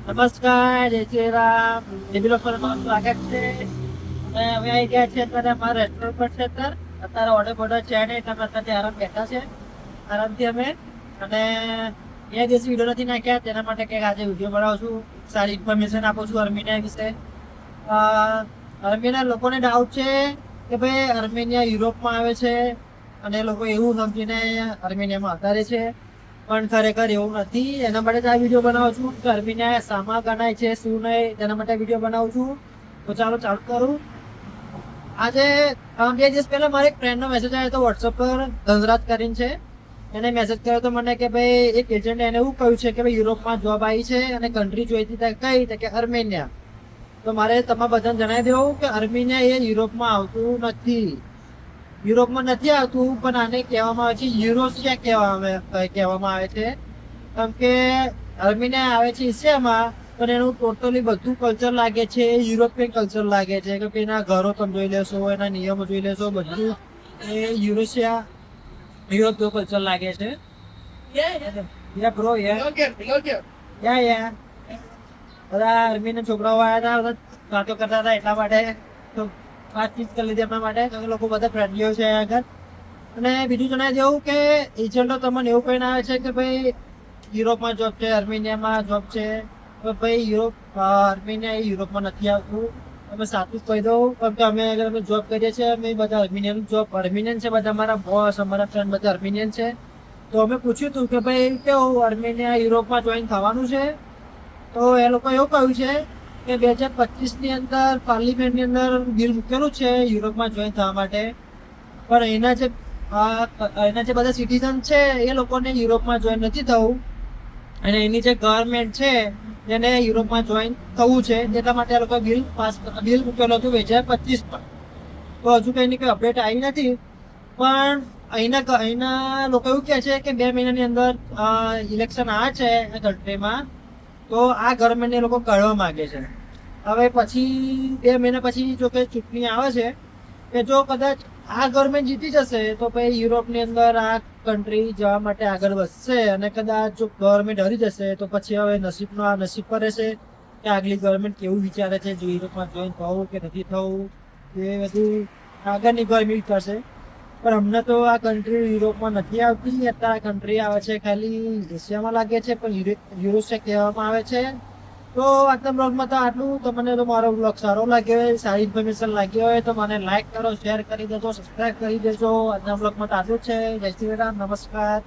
નમસ્કાર, જય શ્રી રામ. ડેબીલો પર તમારું સ્વાગત છે. અને હવે આવી ગયા છે અત્યારે અમારા રેસ્ટોરન્ટ પર છે. અત્યારે ઓર્ડર બોર્ડર છે નહીં એટલે અમે અત્યારે આરામ બેઠા છે. આરામથી અમે અને બે દિવસ વિડીયો નથી નાખ્યા તેના માટે કંઈક આજે વિડીયો બનાવું છું. સારી ઇન્ફોર્મેશન આપું છું આર્મેનિયા વિશે. આર્મેનિયા લોકોને ડાઉટ છે કે ભાઈ આર્મેનિયા યુરોપમાં આવે છે અને લોકો એવું સમજીને આર્મેનિયામાં આવતા રહે છે, પણ ખરેખર એવું નથી. એના માટે આ વિડીયો બનાવું છું કે આર્મેનિયા શામાં ગણાય છે શું નહીં, તેના માટે વિડીયો બનાવું છું. તો ચાલો ચાલુ કરું. આજે 2 દિવસ પહેલા મારે એક ફ્રેન્ડનો મેસેજ આવ્યો હતો વોટ્સઅપ પર, ધનરાજ કરીને છે. એને મેસેજ કર્યો તો મને કે ભાઈ એક એજન્ટ એને એવું કહ્યું છે કે ભાઈ યુરોપમાં જોબ આવી છે અને કન્ટ્રી જોઈતી કઈ કે આર્મેનિયા. તો મારે તમારા બધાને જણાવી દેવું કે આર્મેનિયા એ યુરોપમાં આવતું નથી. યુરોપમાં નથી આવતું, પણ આને કહેવામાં આવે છે યુરોશિયા કહેવામાં આવે છે. કેમ કે આર્મેનિયા આવે છે એશિયામાં, પણ એનું ટોટલી બધું કલ્ચર લાગે છે યુરોપિયન કલ્ચર લાગે છે. કે એના ઘરો તમે જોઈ લેશો, એના નિયમો જોઈ લેશો, બધું એ યુરોપિયન કલ્ચર લાગે છે. બધા આર્મેનિયન છોકરાઓ આવ્યા હતા, બધા વાતો કરતા હતા, એટલા માટે વાતચીત કરી લીધી એમના માટે. લોકો બધા ફ્રેન્ડલીઓ છે આગળ. અને બીજું જણાવી દેવું કે એજન્ટો તમને એવું કહીને આવે છે કે ભાઈ યુરોપમાં જોબ છે, આર્મેનિયામાં જોબ છે. ભાઈ આર્મેનિયા એ યુરોપમાં નથી આવતું. અમે સાચું કહી દઉં, કેમ કે અમે જોબ કરીએ છીએ, અમે બધા આર્મેનિયન છે. બધા અમારા બોસ, અમારા ફ્રેન્ડ બધા આર્મેનિયન છે. તો અમે પૂછ્યું હતું કે ભાઈ કેવું આર્મેનિયા યુરોપમાં જોઈન થવાનું છે. તો એ લોકો એવું કહ્યું છે કે 2025ની અંદર પાર્લિમેન્ટની અંદર બિલ મૂકેલું છે યુરોપમાં જોઈન થવા માટે. પણ એના જે બધા સિટીઝન છે એ લોકોને યુરોપમાં જોઈન નથી થવું, અને એની જે ગવર્મેન્ટ છે એને યુરોપમાં જોઈન થવું છે. એટલા માટે આ લોકો બિલ મૂકેલું હતું 2025માં. તો હજુ કંઈની કોઈ અપડેટ આવી નથી. પણ અહીંના લોકો એવું કહે છે કે 2 મહિનાની અંદર ઇલેક્શન આવે છે આ કન્ટ્રીમાં, તો આ ગવર્મેન્ટને લોકો કાઢવા માંગે છે. હવે પછી 2 મહિના પછી જો કે ચૂંટણી આવે છે, કે જો કદાચ આ ગવર્મેન્ટ જીતી જશે તો પછી યુરોપની અંદર આ કન્ટ્રી જવા માટે આગળ વધશે. અને કદાચ જો ગવર્મેન્ટ હરી જશે તો પછી હવે નસીબ પર રહેશે કે આગલી ગવર્મેન્ટ કેવું વિચારે છે, જો યુરોપમાં જોઈન થવું કે નથી થવું એ બધું આગળની ગવર્મેન્ટ વિચારશે. પણ અમને તો આ કન્ટ્રી યુરોપમાં નથી આવતી. અત્યારે આ કન્ટ્રી આવે છે ખાલી એશિયામાં લાગે છે, પણ યુરોશિયા કહેવામાં આવે છે. તો આજના બ્લોગમાં તો આટલું. તમને તો મારો બ્લોગ સારો લાગ્યો હોય, સારી ઇન્ફોર્મેશન લાગી હોય તો મને લાઈક કરો, શેર કરી દેજો, સબસ્ક્રાઈબ કરી દેજો. આજના બ્લોગમાં તો આટલું જ છે. જય શ્રી રામ, નમસ્કાર.